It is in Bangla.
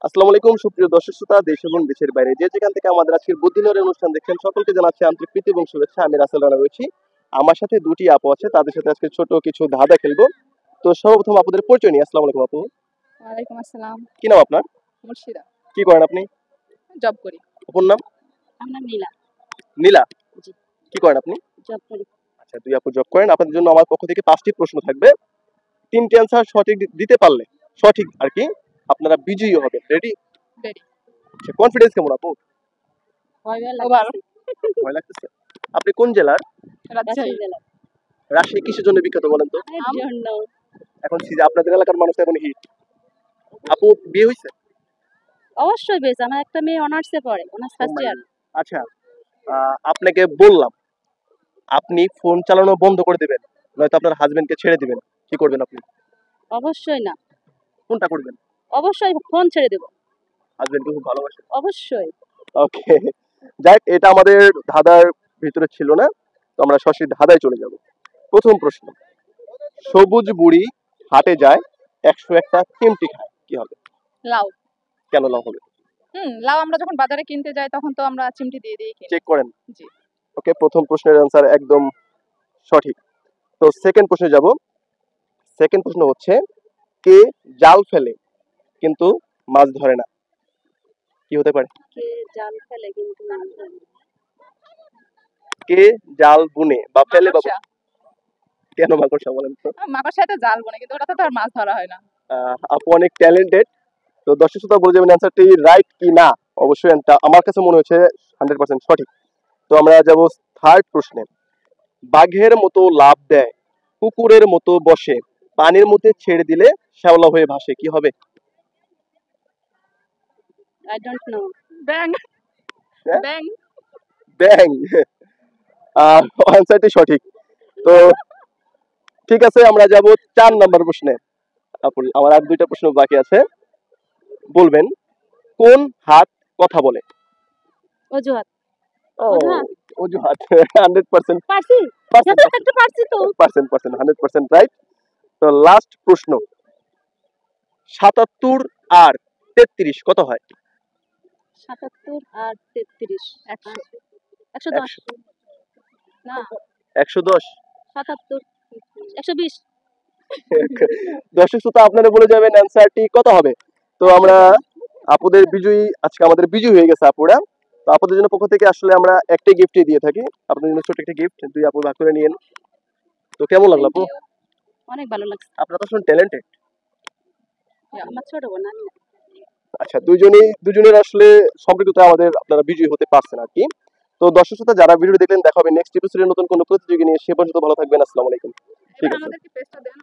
আসসালামু আলাইকুম সুপ্রিয় দর্শক শ্রোতা, দেশ এবং দেশের বাইরে যে যেখান থেকে আমাদের আজকের বুদ্ধিলহরী অনুষ্ঠান দেখছেন সকলকে জানাচ্ছি আন্তরিক প্রীতি এবং শুভেচ্ছা। আমি রাসেল রানা রয়েছি। আমার সাথে দুটি আপু আছে, তাদের সাথে আজকে ছোট কিছু ধাঁধা খেলবো। তো সর্বপ্রথম আপুদের পরিচয় নিই। আসসালামু আলাইকুম আপু। ওয়ালাইকুম আসসালাম। কি নাম আপনার? মুর্শিদা। কি করেন আপনি? জব করি। আপুর নাম? আমার নাম নীলা। নীলা। জি। কি করেন আপনি? জব করি। আচ্ছা, দুই আপু জব করেন। আপনাদের জন্য আমার পক্ষ থেকে 5টি প্রশ্ন থাকবে। 3টি অ্যান্সার সঠিক দিতে পারলে সঠিক আর কি আপনারা বিজয়ী হবেন। রেডি? রেডি। আচ্ছা, কনফিডেন্স কেমন আপু? ওভার। ভয় লাগতেছে? আপনি কোন জেলার? রাজশাহী জেলা। রাজশাহী কিসের জন্য বিখ্যাত বলেন তো? জন্য এখন আপনাদের এলাকার মানুষ এখন হিট। আপু বিয়ে হয়েছে? অবশ্যই বেশ, আমার একটা মেয়ে অনার্সে পড়ে, অনার্স ফার্স্ট ইয়ার। আচ্ছা, আপনাকে বললাম আপনি ফোন চালানো বন্ধ করে দিবেন, নয়তো আপনার হাজবেন্ডকে ছেড়ে দিবেন। কি করবেন আপনি? অবশ্যই না, কোনটা করবেন? অবশ্যই ফোন ছেড়ে দেব। হাজবেন্ডকে খুব ভালোবাসেন? অবশ্যই। ওকে, যাক, এটা আমাদের ধাঁধার ভিতরে ছিল না, তো আমরা সরাসরি ধাঁধায় চলে যাব। প্রথম প্রশ্ন, সবুজ বুড়ি হাটে যায় 101টা চিমটি খায়, কি হবে? লাউ। কেন লাভ হবে? লাউ আমরা যখন বাজারে কিনতে যাই তখন তো আমরা চিমটি দিয়ে দিয়ে কিনি। চেক করেন? জি। ওকে, প্রথম প্রশ্নের অ্যান্সার একদম সঠিক। তো সেকেন্ড প্রশ্নে যাব। সেকেন্ড প্রশ্ন হচ্ছে, কে জাল ফেলে কিন্তু মাছ ধরে না? কি হতে পারে? কে জাল ফেলে কিন্তু মাছ ধরে না? কে জাল বুনে বা ফেলে বা মাকড়সা। কেন মাকড়সা বলেন তো? মাকড়সায় তো জাল বুনে, কিন্তু ওটাতে তো আর মাছ ধরা হয় না। আপু অনেক ট্যালেন্টেড। তো দর্শক শ্রোতা বলে যাবেন অ্যান্সারটি রাইট কি না। অবশ্যই আমার কাছে মনে হচ্ছে 100% সঠিক। তো আমরা যাব থার্ড প্রশ্নে। বাঘের মতো লাফ দেয়, কুকুরের মতো বসে, পানির মধ্যে ছেড়ে দিলে শ্যাওলা হয়ে ভাসে, কি হবে? I don't know. ব্যাং। হ্যাঁ? ব্যাং। ব্যাং। অ্যান্সারটি সঠিক। তো ঠিক আছে, আমরা যাব 4 নাম্বার প্রশ্নে। আপু, আমার আর 2টা প্রশ্ন বাকি আছে। বলবেন কোন হাত কথা বলে? অজুহাত। ও, অজুহাত। অজুহাত। 100% পারছি। একটা পারছি তো। 100% রাইট। তো লাস্ট প্রশ্ন, 77 আর 33 কত হয়? 77 আর 33 110 না 110। 77 120। দর্শক শ্রোতা, আপনারা বলে যাবেন অ্যান্সারটি কত হবে। তো আমরা আপুদের বিজয়ী, আজকে আমাদের বিজয়ী হয়ে গেছে আপুরা। তো আপুদের জন্য পক্ষ থেকে আসলে আমরা একটাই গিফটই দিয়ে থাকি। আপনাদের জন্য ছোট একটা গিফট, দুই আপু ভাগ করে নিয়েন। তো কেমন লাগলো আপু? অনেক ভালো লাগছে। আপনারা তো আসলে ট্যালেন্টেড। আমার ছোট বোন আমি। আচ্ছা, দুজনের আসলে সম্পর্কিত আমাদের আপনারা বিজয়ী হতে পারছেন আর কি। তো দর্শক শ্রোতা, যারা ভিডিও দেখলেন, দেখা হবে নেক্সট এপিসোডে নতুন কোনো প্রতিযোগী নিয়ে। সে পর্যন্ত ভালো থাকবেন। আসসালামু আলাইকুম। ঠিক আছে। আমাদেরকে পেজটা দেন।